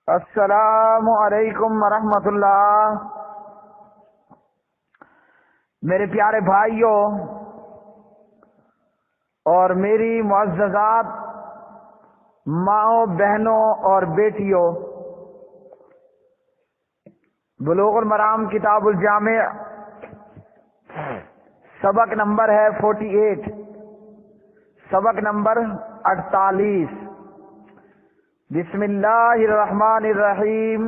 السلام علیکم ورحمۃ اللہ۔ میرے پیارے بھائیوں اور میری معززات ماؤں، بہنوں اور بیٹیوں، بلوغ المرام کتاب الجامع سبق نمبر ہے 48، سبق نمبر 48۔ بسم اللہ الرحمن الرحیم۔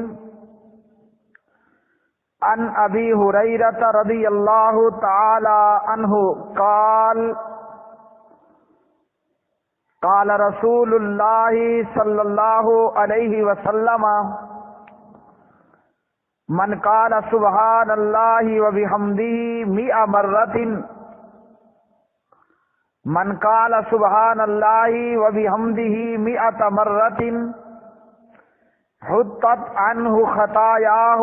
عن ابی ہریرہ رضی اللہ تعالی عنہ قال قال رسول اللہ صلی اللہ علیہ وسلم من قال سبحان اللہ وبحمدہ 100 مرۃ من قال سبحان اللہ وبحمدہ 100 مرۃ حطت عنہ خطایاہ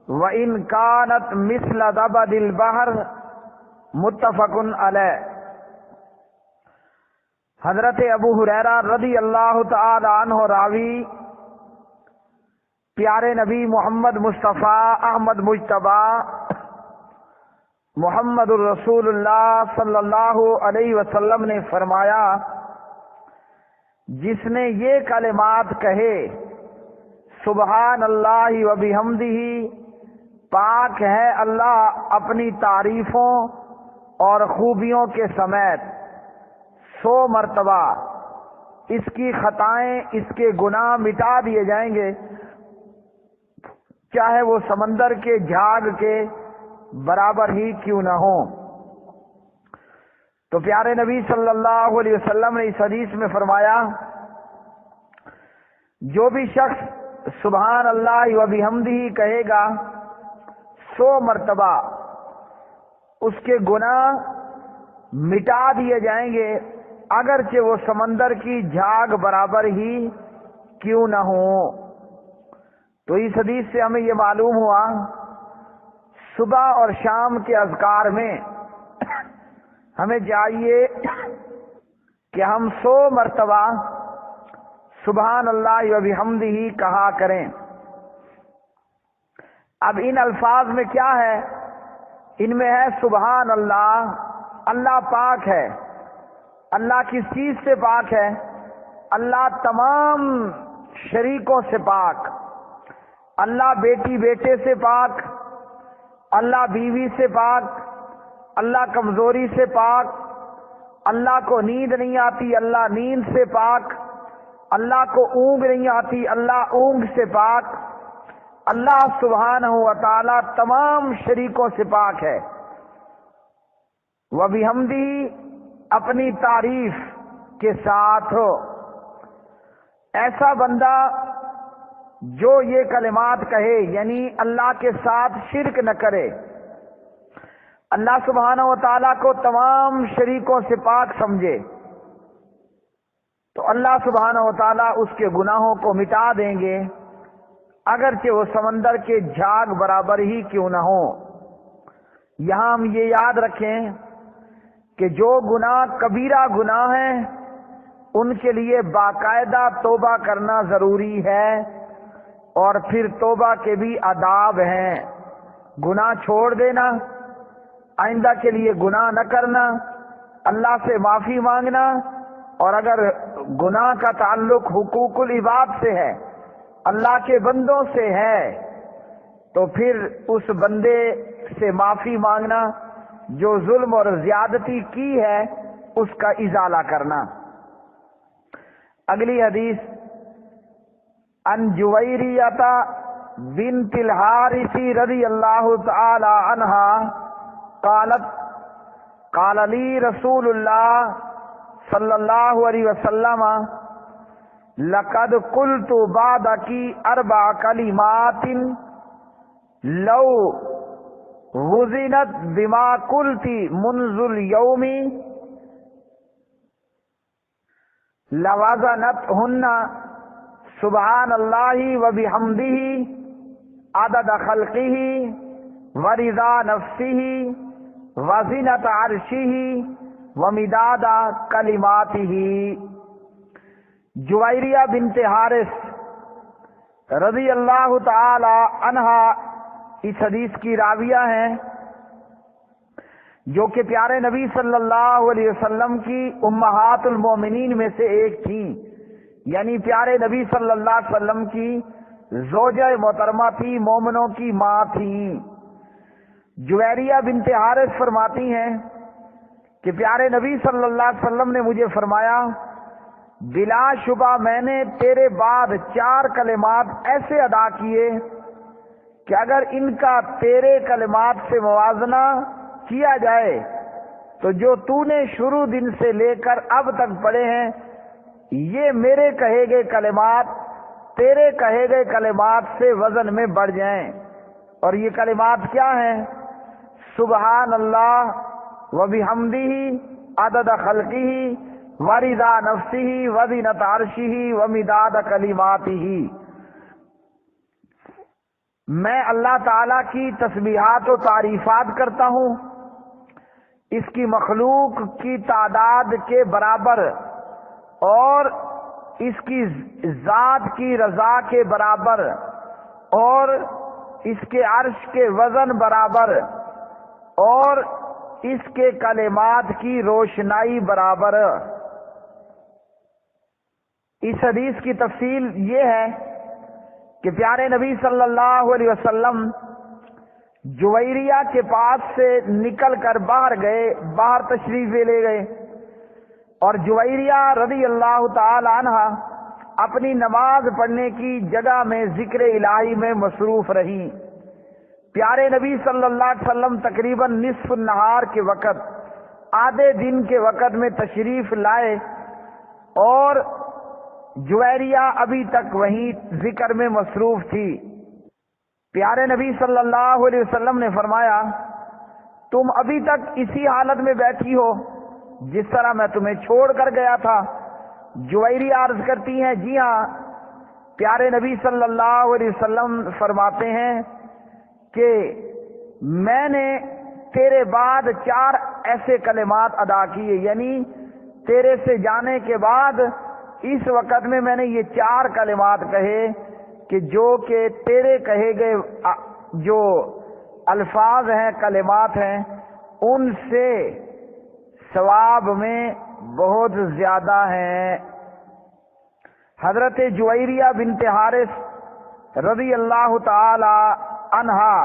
وإن كانت مثل زبد البحر، متفق علیہ۔ حضرت ابو ہریرہ رضی اللہ تعالی عنہ راوی پیارے نبی محمد مصطفیٰ احمد مجتبیٰ محمد الرسول اللہ صلی اللہ علیہ وسلم نے فرمایا، جس نے یہ کلمات کہے سبحان اللہ و بحمدہ، پاک ہے اللہ اپنی تعریفوں اور خوبیوں کے سمیت، 100 مرتبہ، اس کی خطائیں، اس کے گناہ مٹا دیے جائیں گے، چاہے وہ سمندر کے جھاگ کے برابر ہی کیوں نہ ہو۔ تو پیارے نبی صلی اللہ علیہ وسلم نے اس حدیث میں فرمایا، جو بھی شخص سبحان اللہ و بحمدہ کہے گا 100 مرتبہ، اس کے گناہ مٹا دیے جائیں گے، اگرچہ وہ سمندر کی جھاگ برابر ہی کیوں نہ ہو۔ تو اس حدیث سے ہمیں یہ معلوم ہوا، صبح اور شام کے اذکار میں ہمیں چاہیے کہ ہم 100 مرتبہ سبحان اللہ و بحمدہ کہا کریں۔ اب ان الفاظ میں کیا ہے؟ ان میں ہے سبحان اللہ، اللہ پاک ہے۔ اللہ کس چیز سے پاک ہے؟ اللہ تمام شریکوں سے پاک، اللہ بیٹی بیٹے سے پاک، اللہ بیوی سے پاک، اللہ کمزوری سے پاک، اللہ کو نیند نہیں آتی، اللہ نیند سے پاک، اللہ کو اونگ نہیں آتی، اللہ اونگ سے پاک۔ اللہ سبحانہ و تعالی تمام شریکوں سے پاک ہے۔ وَبِحَمْدِهِ، اپنی تعریف کے ساتھ ہو۔ ایسا بندہ جو یہ کلمات کہے، یعنی اللہ کے ساتھ شرک نہ کرے، اللہ سبحانہ و تعالیٰ کو تمام شریکوں سے پاک سمجھے، تو اللہ سبحانہ و تعالیٰ اس کے گناہوں کو مٹا دیں گے، اگرچہ وہ سمندر کے جھاگ برابر ہی کیوں نہ ہو۔ یہاں ہم یہ یاد رکھیں کہ جو گناہ کبیرہ گناہ ہیں ان کے لیے باقاعدہ توبہ کرنا ضروری ہے، اور پھر توبہ کے بھی آداب ہیں۔ گناہ چھوڑ دینا، آئندہ کے لیے گناہ نہ کرنا، اللہ سے معافی مانگنا، اور اگر گناہ کا تعلق حقوق العباد سے ہے، اللہ کے بندوں سے ہے، تو پھر اس بندے سے معافی مانگنا، جو ظلم اور زیادتی کی ہے اس کا ازالہ کرنا۔ اگلی حدیث، ان جویریہ بنت الحارث رضی اللہ تعالی عنہا قالت قال لی رسول اللہ صلی اللہ علیہ وسلم لقد قلت بعدک 4 کلمات لو وزنت بما قلت منذ اليوم لوزنتهن سبحان اللہ وبحمدہ عدد خلقہ ورضا نفسہ وزنت عرشہ ومداد کلماتہ۔ جویریہ بنت حارث رضی اللہ تعالی عنہا اس حدیث کی راویہ ہیں، جو کہ پیارے نبی صلی اللہ علیہ وسلم کی امہات المومنین میں سے ایک تھیں، یعنی پیارے نبی صلی اللہ علیہ وسلم کی زوجہ محترمہ تھی، مومنوں کی ماں تھیں۔ جویریہ بنت حارث فرماتی ہیں کہ پیارے نبی صلی اللہ علیہ وسلم نے مجھے فرمایا، بلا شبہ میں نے تیرے بعد 4 کلمات ایسے ادا کیے کہ اگر ان کا تیرے کلمات سے موازنہ کیا جائے تو جو تو نے شروع دن سے لے کر اب تک پڑھے ہیں، یہ میرے کہے گئے کلمات تیرے کہے گئے کلمات سے وزن میں بڑھ جائیں۔ اور یہ کلمات کیا ہیں؟ سبحان اللہ و بحمدہ عدد خلقہ ورضا نفسہ وزنۃ عرشہ ومداد کلماتہ۔ میں اللہ تعالی کی تسبیحات و تعریفات کرتا ہوں، اس کی مخلوق کی تعداد کے برابر اور اس کی ذات کی رضا کے برابر اور اس کے عرش کے وزن برابر اور اس کے کلمات کی روشنائی برابر۔ اس حدیث کی تفصیل یہ ہے کہ پیارے نبی صلی اللہ علیہ وسلم جویریہ کے پاس سے نکل کر باہر تشریف لے گئے، اور جویریہ رضی اللہ تعالی عنہ اپنی نماز پڑھنے کی جگہ میں ذکر الہی میں مصروف رہیں۔ پیارے نبی صلی اللہ علیہ وسلم تقریباً نصف النہار کے وقت، آدھے دن کے وقت میں تشریف لائے، اور جویریہ ابھی تک وہیں ذکر میں مصروف تھی۔ پیارے نبی صلی اللہ علیہ وسلم نے فرمایا، تم ابھی تک اسی حالت میں بیٹھی ہو جس طرح میں تمہیں چھوڑ کر گیا تھا؟ جویریہ عرض کرتی ہیں، جی ہاں۔ پیارے نبی صلی اللہ علیہ وسلم فرماتے ہیں کہ میں نے تیرے بعد 4 ایسے کلمات ادا کیے، یعنی تیرے سے جانے کے بعد اس وقت میں نے یہ 4 کلمات کہے کہ جو کہ تیرے کہے گئے جو الفاظ ہیں، کلمات ہیں، ان سے ثواب میں بہت زیادہ ہیں۔ حضرت جویریہ بنت حارث رضی اللہ تعالی عنہا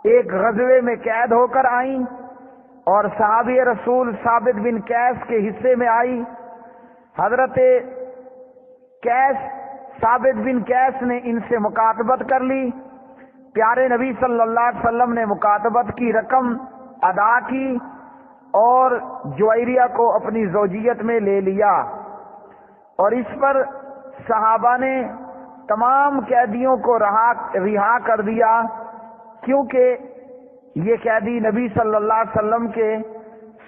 ایک غزوے میں قید ہو کر آئیں اور صحابی رسول ثابت بن قیس کے حصے میں آئی۔ حضرت ثابت بن قیس نے ان سے مکاتبت کر لی۔ پیارے نبی صلی اللہ علیہ وسلم نے مکاتبت کی رقم ادا کی اور جویریہ کو اپنی زوجیت میں لے لیا، اور اس پر صحابہ نے تمام قیدیوں کو رہا کر دیا، کیونکہ یہ قیدی نبی صلی اللہ علیہ وسلم کے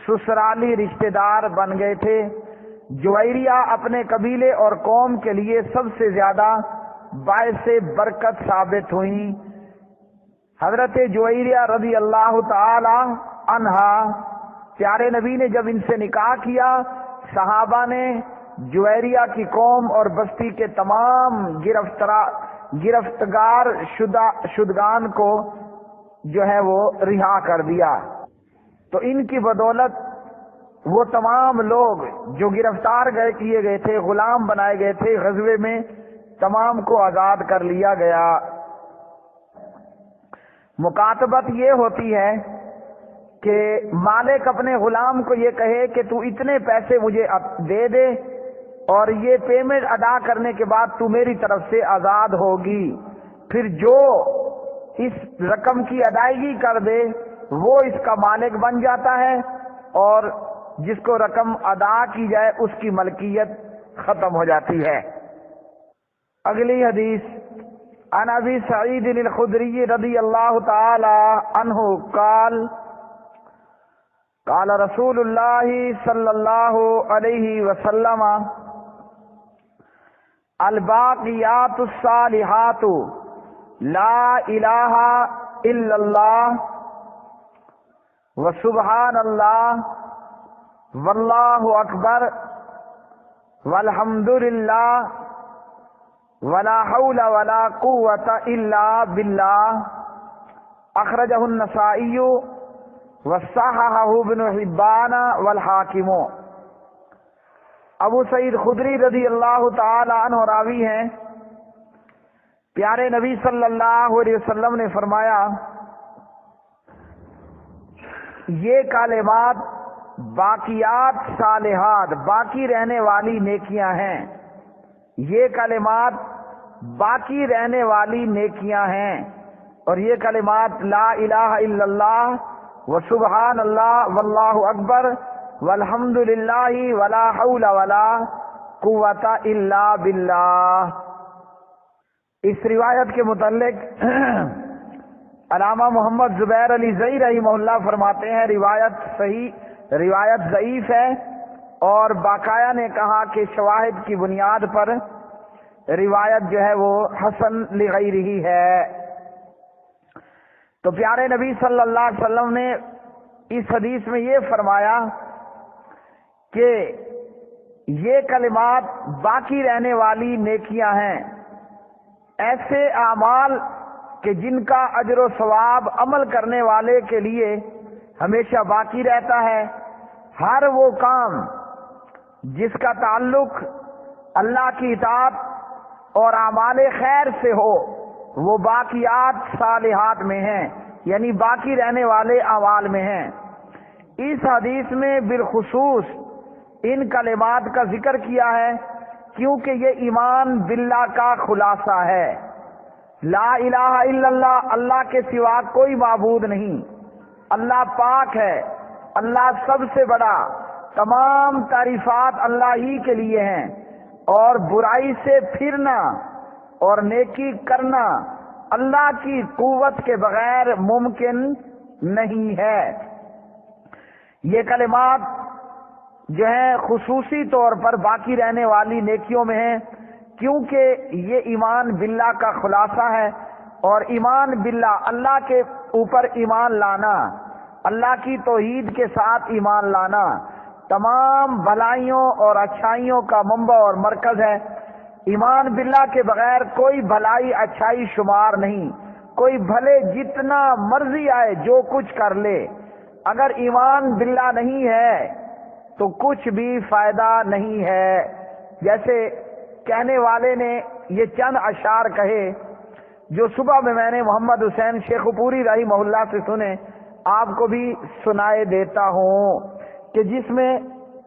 سسرالی رشتہ دار بن گئے تھے۔ جویریہ اپنے قبیلے اور قوم کے لیے سب سے زیادہ باعث برکت ثابت ہوئیں۔ حضرت جویریہ رضی اللہ تعالی عنہا، پیارے نبی نے جب ان سے نکاح کیا، صحابہ نے جویریہ کی قوم اور بستی کے تمام گرفتگار شدگان کو جو ہے وہ رہا کر دیا۔ تو ان کی بدولت وہ تمام لوگ جو گرفتار کیے گئے تھے، غلام بنائے گئے تھے غزوے میں، تمام کو آزاد کر لیا گیا۔ مکاتبت یہ ہوتی ہے کہ مالک اپنے غلام کو یہ کہے کہ تو اتنے پیسے مجھے دے دے، اور یہ پیمنٹ ادا کرنے کے بعد تو میری طرف سے آزاد ہوگی۔ پھر جو اس رقم کی ادائیگی کر دے وہ اس کا مالک بن جاتا ہے، اور جس کو رقم ادا کی جائے اس کی ملکیت ختم ہو جاتی ہے۔ اگلی حدیث، عن ابی سعید الخدری رضی اللہ تعالی عنہ قال قال رسول اللہ صلی اللہ علیہ وسلم الباقیات الصالحات لا الہ الا اللہ وسبحان اللہ واللہ اکبر والحمد للہ ولا حول ولا قوة الا باللہ، اخرجہ النسائی وصححہ ابن حبان والحاکم۔ ابو سعید خدری رضی اللہ تعالی عنہ راوی ہیں، پیارے نبی صلی اللہ علیہ وسلم نے فرمایا یہ کلمات باقیات صالحات، باقی رہنے والی نیکیاں ہیں، یہ کلمات باقی رہنے والی نیکیاں ہیں، اور یہ کلمات لا الہ الا اللہ و سبحان اللہ واللہ اکبر والحمد للہ ولا حول ولا قوت الا باللہ۔ اس روایت کے متعلق علامہ محمد زبیر علی زئی رحمہ اللہ فرماتے ہیں روایت ضعیف ہے، اور باقایا نے کہا کہ شواہد کی بنیاد پر روایت جو ہے وہ حسن لغیرہ ہے۔ تو پیارے نبی صلی اللہ علیہ وسلم نے اس حدیث میں یہ فرمایا کہ یہ کلمات باقی رہنے والی نیکیاں ہیں، ایسے اعمال کہ جن کا اجر و ثواب عمل کرنے والے کے لیے ہمیشہ باقی رہتا ہے۔ ہر وہ کام جس کا تعلق اللہ کی اطاعت اور اعمال خیر سے ہو وہ باقیات صالحات میں ہیں، یعنی باقی رہنے والے اعمال میں ہیں۔ اس حدیث میں بالخصوص ان کلمات کا ذکر کیا ہے کیونکہ یہ ایمان باللہ کا خلاصہ ہے۔ لا الہ الا اللہ، اللہ کے سوا کوئی معبود نہیں، اللہ پاک ہے، اللہ سب سے بڑا، تمام تعریفات اللہ ہی کے لیے ہیں، اور برائی سے پھرنا اور نیکی کرنا اللہ کی قوت کے بغیر ممکن نہیں ہے۔ یہ کلمات جو ہیں خصوصی طور پر باقی رہنے والی نیکیوں میں ہیں کیونکہ یہ ایمان باللہ کا خلاصہ ہے، اور ایمان باللہ اللہ کے اوپر ایمان لانا، اللہ کی توحید کے ساتھ ایمان لانا تمام بھلائیوں اور اچھائیوں کا منبع اور مرکز ہے۔ ایمان باللہ کے بغیر کوئی بھلائی اچھائی شمار نہیں، کوئی بھلے جتنا مرضی آئے جو کچھ کر لے، اگر ایمان باللہ نہیں ہے تو کچھ بھی فائدہ نہیں ہے۔ جیسے کہنے والے نے یہ چند اشعار کہے جو صبح میں نے محمد حسین شیخ پوری رحمہ اللہ سے سنے، آپ کو بھی سنائے دیتا ہوں، کہ جس میں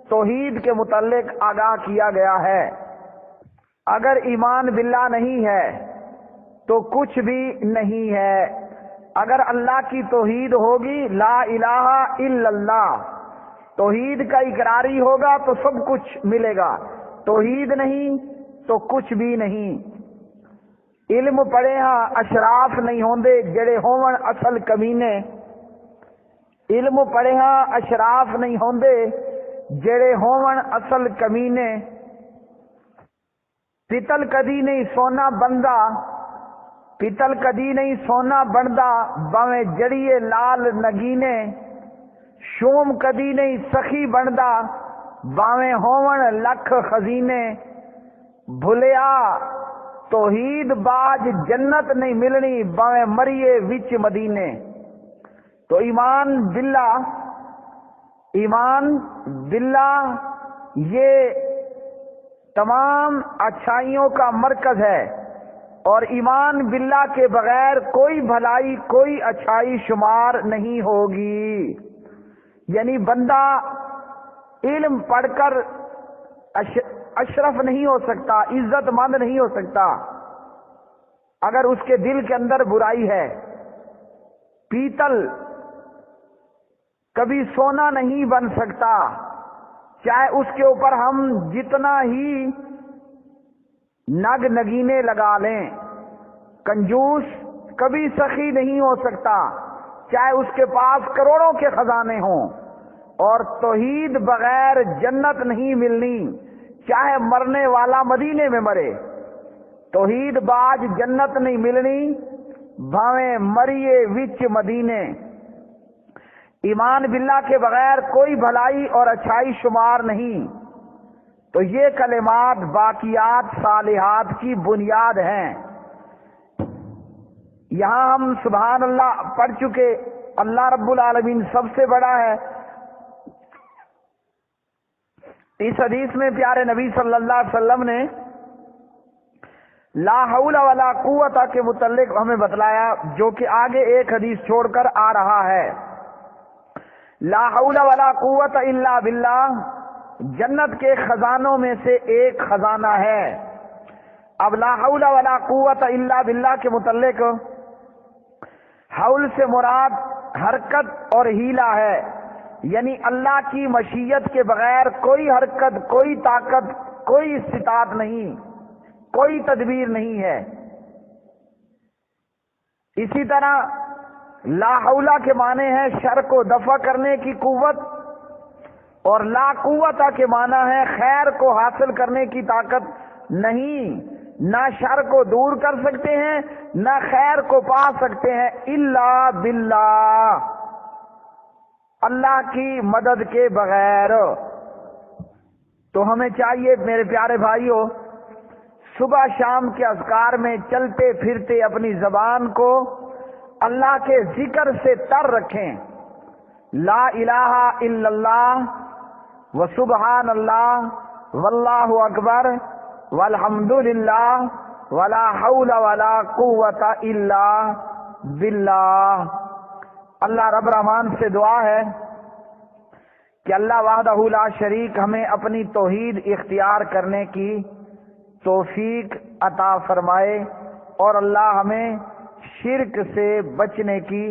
توحید کے متعلق آگاہ کیا گیا ہے۔ اگر ایمان باللہ نہیں ہے تو کچھ بھی نہیں ہے۔ اگر اللہ کی توحید ہوگی، لا الہ الا اللہ، توحید کا اقراری ہوگا تو سب کچھ ملے گا، توحید نہیں تو کچھ بھی نہیں۔ علم پڑھے ہاں اشراف نہیں ہوندے جڑے ہون اصل کمینے، علم پڑھے ہاں اشراف نہیں ہوندے جڑے ہون اصل کمینے۔ پیتل کدی نہیں سونا بندہ، پیتل کدی نہیں سونا بندا باویں جڑیے لال نگینے، شوم کدی نہیں سخی بندا باویں ہون لکھ خزینے، بھلیا توحید باج جنت نہیں ملنی باویں مریے وچ مدینے۔ تو ایمان باللہ یہ تمام اچھائیوں کا مرکز ہے، اور ایمان باللہ کے بغیر کوئی بھلائی کوئی اچھائی شمار نہیں ہوگی۔ یعنی بندہ علم پڑھ کر اشرف نہیں ہو سکتا، عزت مند نہیں ہو سکتا اگر اس کے دل کے اندر برائی ہے۔ پیتل کبھی سونا نہیں بن سکتا، چاہے اس کے اوپر ہم جتنا ہی نگ نگینے لگا لیں۔ کنجوس کبھی سخی نہیں ہو سکتا، چاہے اس کے پاس کروڑوں کے خزانے ہوں۔ اور توحید بغیر جنت نہیں ملنی، چاہے مرنے والا مدینے میں مرے۔ توحید باج جنت نہیں ملنی بھاویں مریے وچ مدینے۔ ایمان باللہ کے بغیر کوئی بھلائی اور اچھائی شمار نہیں۔ تو یہ کلمات باقیات صالحات کی بنیاد ہیں۔ یہاں ہم سبحان اللہ پڑھ چکے، اللہ رب العالمین سب سے بڑا ہے۔ اس حدیث میں پیارے نبی صلی اللہ علیہ وسلم نے لا حول ولا قوت کے متعلق ہمیں بتلایا، جو کہ آگے ایک حدیث چھوڑ کر آ رہا ہے۔ لا حول ولا قوت الا باللہ جنت کے خزانوں میں سے ایک خزانہ ہے۔ اب لا حول ولا قوت الا باللہ کے متعلق حول سے مراد حرکت اور ہیلہ ہے، یعنی اللہ کی مشیت کے بغیر کوئی حرکت، کوئی طاقت، کوئی استطاعت نہیں، کوئی تدبیر نہیں ہے۔ اسی طرح لا حول کے معنی ہے شر کو دفع کرنے کی قوت، اور لا قوت کے معنی ہے خیر کو حاصل کرنے کی طاقت نہیں، نہ شر کو دور کر سکتے ہیں نہ خیر کو پا سکتے ہیں الا باللہ، اللہ کی مدد کے بغیر۔ تو ہمیں چاہیے میرے پیارے بھائیوں، صبح شام کے اذکار میں چلتے پھرتے اپنی زبان کو اللہ کے ذکر سے تر رکھیں۔ لا الہ الا اللہ و سبحان اللہ واللہ اکبر والحمد للہ ولا حول ولا قوت الا باللہ۔ اللہ رب رحمان سے دعا ہے کہ اللہ وحدہ لا شریک ہمیں اپنی توحید اختیار کرنے کی توفیق عطا فرمائے، اور اللہ ہمیں شرک سے بچنے کی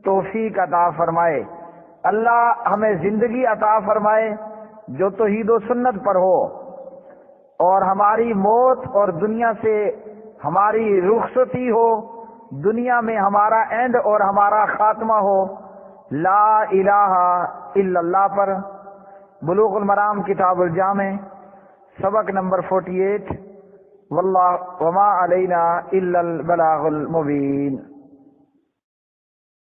توفیق عطا فرمائے۔ اللہ ہمیں زندگی عطا فرمائے جو توحید و سنت پر ہو، اور ہماری موت اور دنیا سے ہماری رخصتی ہو، دنیا میں ہمارا اینڈ اور ہمارا خاتمہ ہو لا الہ الا اللہ پر۔ بلوغ المرام کتاب الجامع سبق نمبر 48 واللہ وما علینا الا البلاغ المبین۔